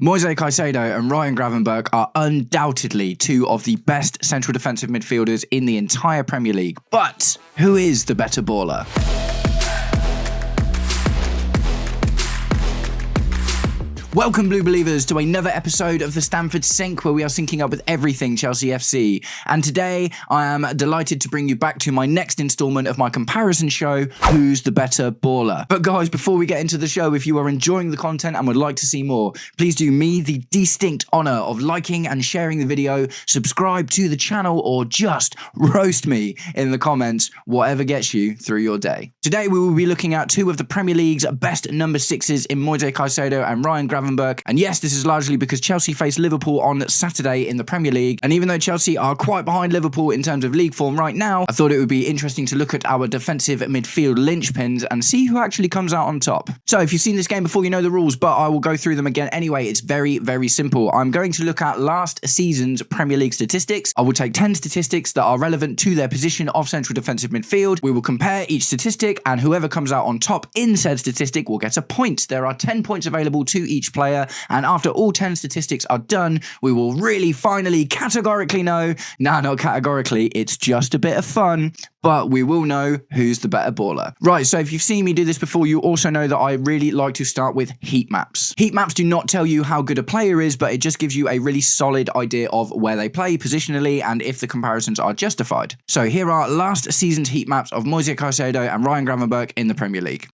Moise Caicedo and Ryan Gravenberch are undoubtedly two of the best central defensive midfielders in the entire Premier League. But who is the better baller? Welcome, Blue Believers, to another episode of the Stamford Sync, where we are syncing up with everything Chelsea FC. And today, I am delighted to bring you back to my next instalment of my comparison show, Who's the Better Baller? But guys, before we get into the show, if you are enjoying the content and would like to see more, please do me the distinct honour of liking and sharing the video, subscribe to the channel, or just roast me in the comments, whatever gets you through your day. Today, we will be looking at two of the Premier League's best number sixes in Moise Caicedo and Ryan Gravenberch. And yes, this is largely because Chelsea faced Liverpool on Saturday in the Premier League. And even though Chelsea are quite behind Liverpool in terms of league form right now, I thought it would be interesting to look at our defensive midfield linchpins and see who actually comes out on top. So if you've seen this game before, you know the rules, but I will go through them again anyway. It's very, very simple. I'm going to look at last season's Premier League statistics. I will take 10 statistics that are relevant to their position of central defensive midfield. We will compare each statistic, and whoever comes out on top in said statistic will get a point. There are 10 points available to each player, and after all 10 statistics are done, we will really finally categorically know, not categorically, it's just a bit of fun, but we will know who's the better baller. Right, so if you've seen me do this before, you also know that I really like to start with heat maps. Heat maps do not tell you how good a player is, but it just gives you a really solid idea of where they play positionally and if the comparisons are justified. So here are last season's heat maps of Moise Caicedo and Ryan Gravenberch in the Premier League.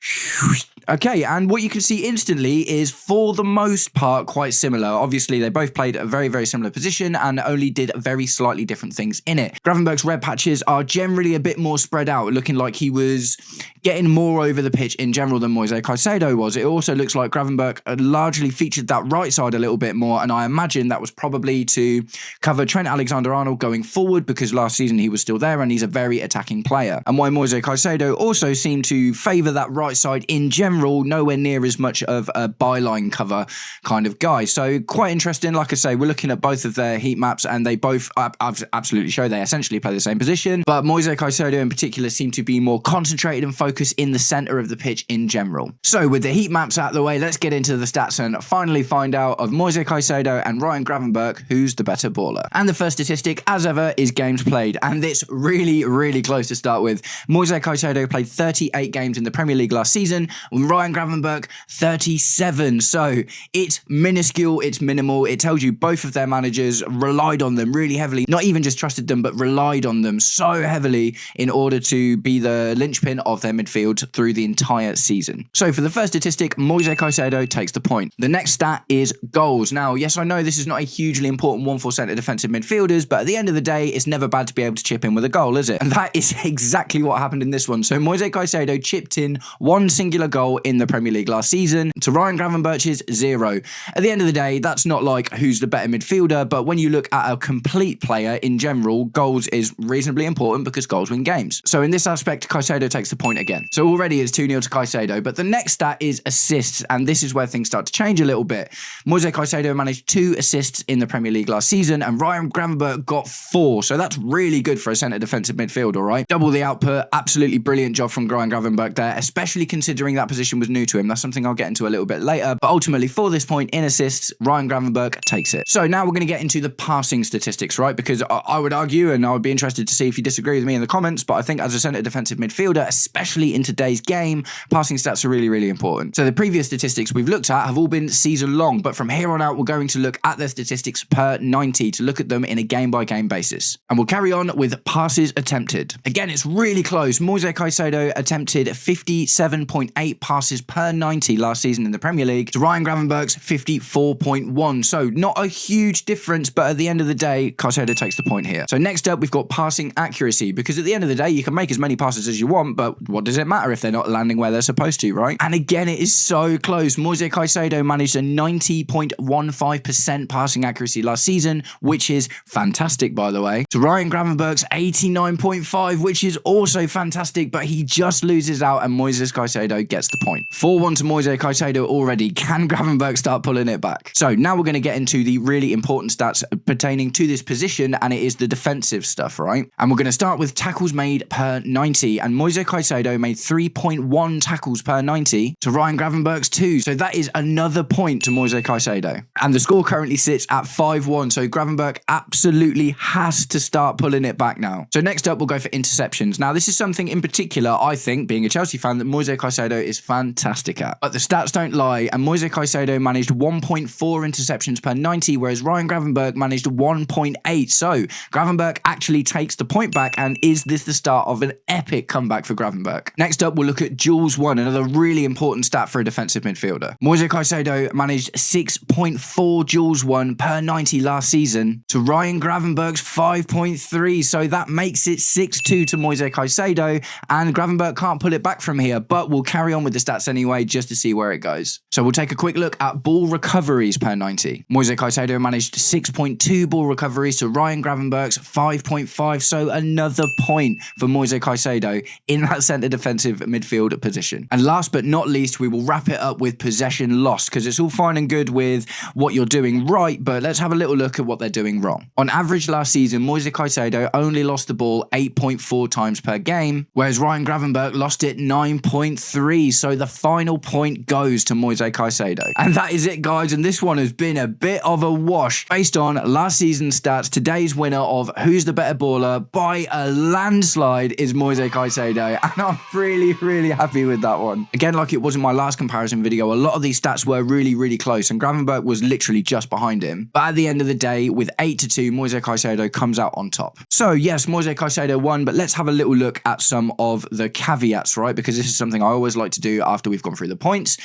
Okay, and what you can see instantly is, for the most part, quite similar. Obviously, they both played a very, very similar position and only did very slightly different things in it. Gravenberch's red patches are generally a bit more spread out, looking like he was getting more over the pitch in general than Moise Caicedo was. It also looks like Gravenberch largely featured that right side a little bit more, and I imagine that was probably to cover Trent Alexander-Arnold going forward, because last season he was still there and he's a very attacking player. And why Moise Caicedo also seemed to favour that right side in general, nowhere near as much of a byline cover kind of guy. So quite interesting. Like I say, we're looking at both of their heat maps, and they both absolutely show they essentially play the same position, but Moise Caicedo in particular seemed to be more concentrated and focused in the centre of the pitch in general. So with the heat maps out of the way, let's get into the stats and finally find out of Moise Caicedo and Ryan Gravenberch who's the better baller. And the first statistic, as ever, is games played, and it's really, really close to start with. Moise Caicedo played 38 games in the Premier League last season, with Ryan Gravenberch 37. So it's minuscule, it's minimal. It tells you both of their managers relied on them really heavily, not even just trusted them, but relied on them so heavily in order to be the linchpin of their midfield through the entire season. So for the first statistic, Moise Caicedo takes the point. The next stat is goals. Now, yes, I know this is not a hugely important one for centre defensive midfielders, but at the end of the day, it's never bad to be able to chip in with a goal, is it? And that is exactly what happened in this one. So Moise Caicedo chipped in one singular goal in the Premier League last season to Ryan Gravenberch's 0. At the end of the day, that's not like who's the better midfielder, but when you look at a complete player in general, goals is reasonably important because goals win games. So in this aspect, Caicedo takes the point again. So already it's 2-0 to Caicedo, but the next stat is assists, and this is where things start to change a little bit. Moise Caicedo managed 2 assists in the Premier League last season, and Ryan Gravenberch got 4, so that's really good for a centre defensive midfielder, right? Double the output, absolutely brilliant job from Ryan Gravenberch there, especially considering that position was new to him. That's something I'll get into a little bit later, but ultimately for this point in assists, Ryan Gravenberch takes it. So now we're going to get into the passing statistics, right? Because I would argue, and I would be interested to see if you disagree with me in the comments, but I think as a centre defensive midfielder, especially in today's game, passing stats are really, really important. So the previous statistics we've looked at have all been season long, but from here on out, we're going to look at their statistics per 90 to look at them in a game-by-game basis. And we'll carry on with passes attempted. Again, it's really close. Moise Caicedo attempted 57.8 passes per 90 last season in the Premier League to Ryan Gravenberch's 54.1. So not a huge difference, but at the end of the day, Caicedo takes the point here. So next up, we've got passing accuracy, because at the end of the day, you can make as many passes as you want, but what does it matter if they're not landing where they're supposed to, right? And again, it is so close. Moise Caicedo managed a 90.15% passing accuracy last season, which is fantastic, by the way, to Ryan Gravenberch's 89.5, which is also fantastic, but he just loses out and Moise Caicedo gets the point. 4-1 to Moise Caicedo already. Can Gravenberch start pulling it back? So now we're going to get into the really important stats pertaining to this position, and it is the defensive stuff, right? And we're going to start with tackles made per 90, and Moise Caicedo Caicedo made 3.1 tackles per 90 to Ryan Gravenberch's 2. So that is another point to Moise Caicedo. And the score currently sits at 5-1. So Gravenberch absolutely has to start pulling it back now. So next up, we'll go for interceptions. Now, this is something in particular, I think, being a Chelsea fan, that Moise Caicedo is fantastic at. But the stats don't lie, and Moise Caicedo managed 1.4 interceptions per 90, whereas Ryan Gravenberch managed 1.8. So Gravenberch actually takes the point back, and is this the start of an epic comeback for Gravenberch? Next up, we'll look at duels won, another really important stat for a defensive midfielder. Moise Caicedo managed 6.4 duels won per 90 last season to Ryan Gravenberch's 5.3. So that makes it 6-2 to Moise Caicedo, and Gravenberch can't pull it back from here, but we'll carry on with the stats anyway just to see where it goes. So we'll take a quick look at ball recoveries per 90. Moise Caicedo managed 6.2 ball recoveries to Ryan Gravenberch's 5.5. So another point for Moise Caicedo in that centre defensive midfield position. And last but not least, we will wrap it up with possession lost, because it's all fine and good with what you're doing right, but let's have a little look at what they're doing wrong. On average last season, Moise Caicedo only lost the ball 8.4 times per game, whereas Ryan Gravenberch lost it 9.3. So the final point goes to Moise Caicedo. And that is it, guys, and this one has been a bit of a wash. Based on last season's stats, today's winner of Who's the Better Baller by a landslide is Moise Caicedo, and I'm really happy with that one. Again, like it was in my last comparison video, a lot of these stats were really close, and Gravenberch was literally just behind him. But at the end of the day, with 8-2, Moise Caicedo comes out on top. So yes, Moise Caicedo won, but let's have a little look at some of the caveats, right? Because this is something I always like to do after we've gone through the points.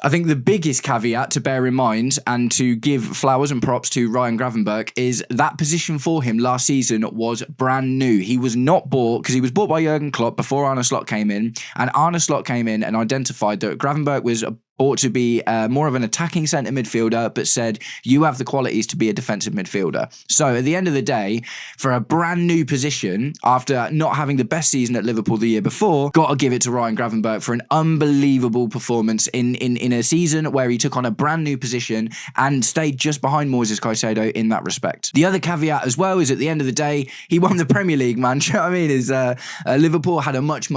I think the biggest caveat to bear in mind, and to give flowers and props to Ryan Gravenberch, is that position for him last season was brand new. He was not bought, because he was bought by Jurgen Klopp before Arne Slot came in, and Arne Slot came in and identified that Gravenberch was bought to be more of an attacking centre midfielder, but said, you have the qualities to be a defensive midfielder. So at the end of the day, for a brand new position, after not having the best season at Liverpool the year before, got to give it to Ryan Gravenberch for an unbelievable performance in a season where he took on a brand new position and stayed just behind Moise Caicedo in that respect. The other caveat as well is, at the end of the day, he won the Premier League, man. Do you know what I mean? Is Liverpool had a much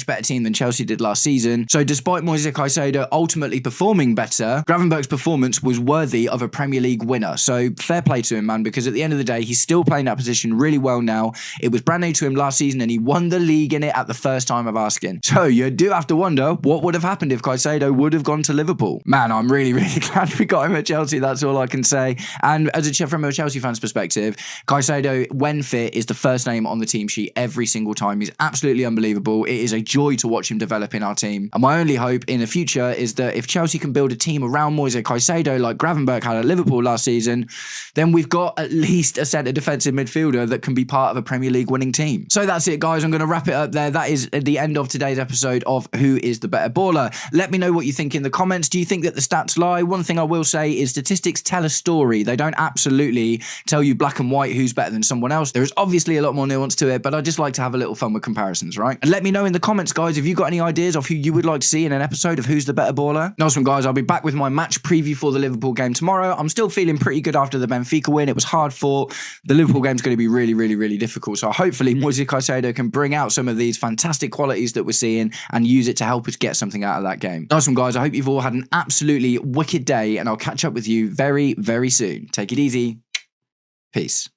better team than Chelsea did last season. So despite Moise Caicedo ultimately performing better, Gravenberch's performance was worthy of a Premier League winner. So fair play to him, man, because at the end of the day, he's still playing that position really well now. It was brand new to him last season, and he won the league in it at the first time of asking. So you do have to wonder what would have happened if Caicedo would have gone to Liverpool. Man, I'm really glad we got him at Chelsea. That's all I can say. And from a Chelsea fan's perspective, Caicedo, when fit, is the first name on the team sheet every single time. He's absolutely unbelievable. It is a joy to watch him develop in our team. And my only hope in the future is that if Chelsea can build a team around Moise Caicedo like Gravenberch had at Liverpool last season, then we've got at least a centre defensive midfielder that can be part of a Premier League winning team. So that's it, guys. I'm going to wrap it up there. That is the end of today's episode of Who is the Better Baller. Let me know what you think in the comments. Do you think that the stats lie? One thing I will say is statistics tell a story. They don't absolutely tell you black and white who's better than someone else. There is obviously a lot more nuance to it, but I just like to have a little fun with comparisons, right? And let me know in the comments, guys, if you've got any ideas of who you would like to see in an episode of Who's the Better Baller. Nice one, guys. I'll be back with my match preview for the Liverpool game tomorrow. I'm still feeling pretty good after the Benfica win. It was hard fought. The Liverpool game's going to be really difficult. So hopefully Moise Caicedo can bring out some of these fantastic qualities that we're seeing and use it to help us get something out of that game. Nice one, guys. I hope you've all had an absolutely wicked day, and I'll catch up with you very soon. Take it easy. Peace.